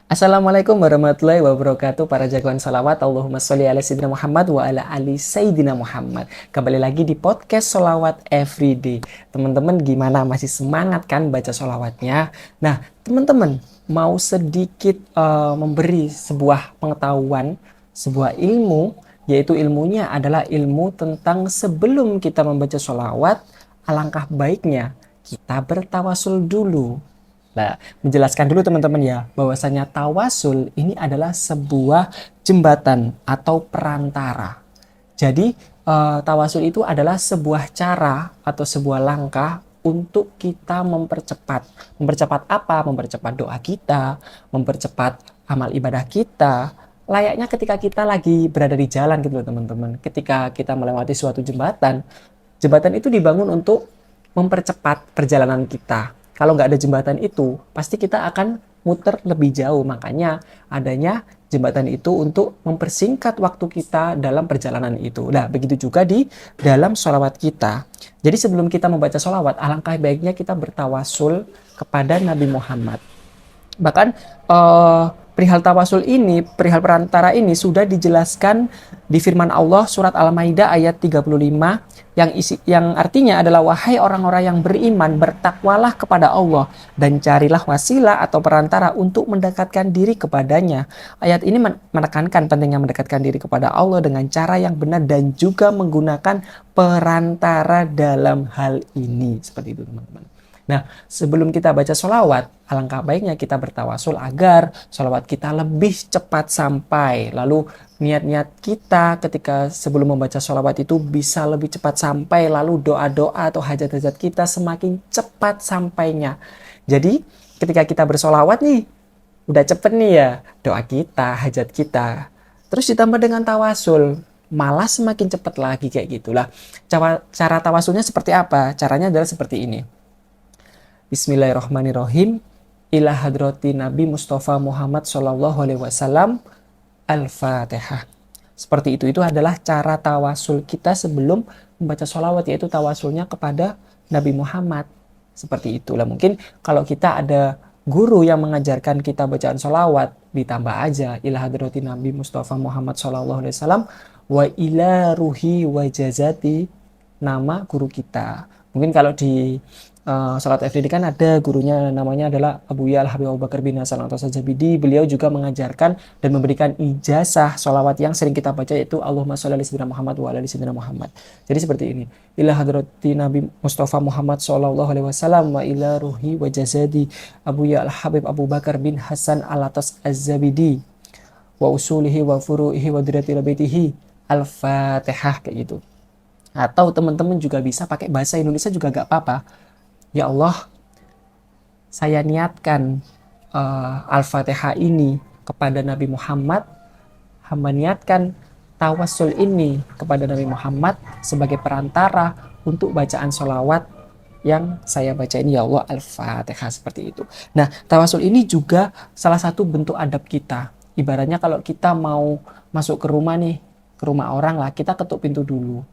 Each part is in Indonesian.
Assalamualaikum warahmatullahi wabarakatuh para jagoan salawat. Allahumma sholli ala Sayyidina Muhammad wa ala ali Sayyidina Muhammad. Kembali lagi di podcast Sholawat Everyday. Teman-teman gimana, masih semangat kan baca sholawatnya? Nah teman-teman mau sedikit memberi sebuah pengetahuan, sebuah ilmu, yaitu ilmunya adalah ilmu tentang sebelum kita membaca sholawat, alangkah baiknya kita bertawasul dulu. Nah, menjelaskan dulu teman-teman ya, bahwasanya tawasul ini adalah sebuah jembatan atau perantara. Jadi, tawasul itu adalah sebuah cara atau sebuah langkah untuk kita mempercepat. Mempercepat apa? Mempercepat doa kita, mempercepat amal ibadah kita. Layaknya ketika kita lagi berada di jalan gitu loh teman-teman. Ketika kita melewati suatu jembatan, jembatan itu dibangun untuk mempercepat perjalanan kita. Kalau nggak ada jembatan itu, pasti kita akan muter lebih jauh. Makanya adanya jembatan itu untuk mempersingkat waktu kita dalam perjalanan itu. Nah, begitu juga di dalam sholawat kita. Jadi sebelum kita membaca sholawat, alangkah baiknya kita bertawasul kepada Nabi Muhammad. Bahkan perihal tawasul ini, perihal perantara ini sudah dijelaskan di firman Allah surat Al-Maidah ayat 35 yang artinya adalah wahai orang-orang yang beriman, bertakwalah kepada Allah dan carilah wasilah atau perantara untuk mendekatkan diri kepadanya. Ayat ini menekankan pentingnya mendekatkan diri kepada Allah dengan cara yang benar dan juga menggunakan perantara dalam hal ini. Seperti itu teman-teman. Nah, sebelum kita baca sholawat, alangkah baiknya kita bertawasul agar sholawat kita lebih cepat sampai. Lalu niat-niat kita ketika sebelum membaca sholawat itu bisa lebih cepat sampai. Lalu doa-doa atau hajat-hajat kita semakin cepat sampainya. Jadi ketika kita bersolawat nih, udah cepet nih ya doa kita, hajat kita. Terus ditambah dengan tawasul, malah semakin cepat lagi kayak gitulah. Cara tawasulnya seperti apa? Caranya adalah seperti ini. Bismillahirrahmanirrahim. Ila hadrati Nabi Mustafa Muhammad Sallallahu Alaihi Wasallam. Al-Fatihah. Seperti itu adalah cara tawasul kita sebelum membaca sholawat, yaitu tawasulnya kepada Nabi Muhammad. Seperti itulah. Mungkin kalau kita ada guru yang mengajarkan kita bacaan sholawat, ditambah aja ila hadrati Nabi Mustafa Muhammad Sallallahu Alaihi Wasallam wa ila ruhi wa jazati, nama guru kita. Mungkin kalau di Salat FDD kan ada gurunya, namanya adalah Abu Yal Habib Abu Bakar bin Hasan Al-Tajabidi. Beliau juga mengajarkan dan memberikan ijazah sholawat yang sering kita baca, yaitu Allahumma sholli ala Sayyidina Muhammad wa ala ali Sayyidina Muhammad. Jadi seperti ini. Ila hadrati Nabi Mustafa Muhammad sallallahu alaihi wasallam wa ila ruhi wa jazadi Abu Yal Habib Abu Bakar bin Hasan Al-Tajabidi wa usulihi wa furu'ihi wa dirati baitihi. Al-Fatihah kayak gitu. Atau teman-teman juga bisa pakai bahasa Indonesia juga gak apa-apa. Ya Allah, saya niatkan Al-Fatihah ini kepada Nabi Muhammad. Hamba niatkan tawasul ini kepada Nabi Muhammad sebagai perantara untuk bacaan sholawat yang saya baca ini. Ya Allah, Al-Fatihah, seperti itu. Nah, tawasul ini juga salah satu bentuk adab kita. Ibaratnya kalau kita mau masuk ke rumah nih, ke rumah orang lah, kita ketuk pintu dulu.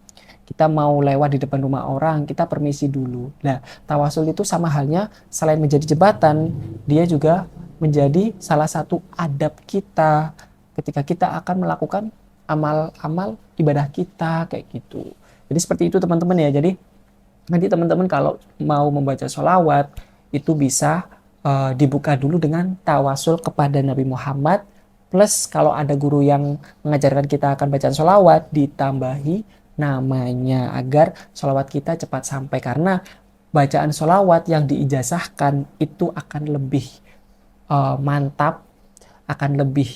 Kita mau lewat di depan rumah orang, kita permisi dulu. Nah, tawasul itu sama halnya, selain menjadi jembatan, dia juga menjadi salah satu adab kita ketika kita akan melakukan amal-amal ibadah kita, kayak gitu. Jadi seperti itu teman-teman ya. Jadi nanti teman-teman kalau mau membaca sholawat, itu bisa dibuka dulu dengan tawasul kepada Nabi Muhammad. Plus kalau ada guru yang mengajarkan kita akan bacaan sholawat, ditambahi namanya agar sholawat kita cepat sampai, karena bacaan sholawat yang diijazahkan itu akan lebih mantap, akan lebih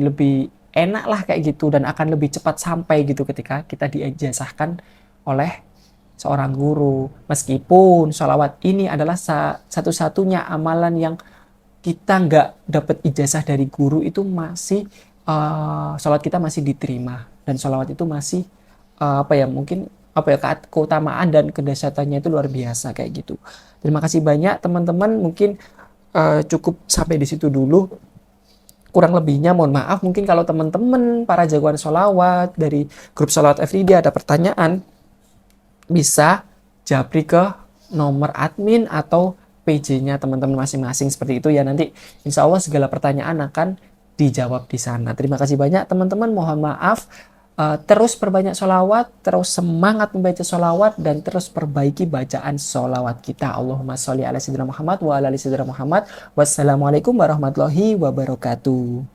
lebih enak lah kayak gitu, dan akan lebih cepat sampai gitu ketika kita diijazahkan oleh seorang guru. Meskipun sholawat ini adalah satu-satunya amalan yang kita nggak dapat ijazah dari guru, itu masih sholawat kita masih diterima, dan sholawat itu masih keutamaan dan kedahsyatannya itu luar biasa kayak gitu. Terima kasih banyak teman-teman, mungkin cukup sampai di situ dulu. Kurang lebihnya mohon maaf. Mungkin kalau teman-teman para jagoan sholawat dari grup Sholawat Everyday ada pertanyaan, bisa japri ke nomor admin atau PJ-nya teman-teman masing-masing seperti itu ya. Nanti insya Allah segala pertanyaan akan dijawab di sana. Terima kasih banyak teman-teman. Mohon maaf. Terus perbanyak sholawat, terus semangat membaca sholawat, dan terus perbaiki bacaan sholawat kita. Allahumma sholli ala sayyidina Muhammad wa ala ali sayyidina Muhammad. Wassalamualaikum warahmatullahi wabarakatuh.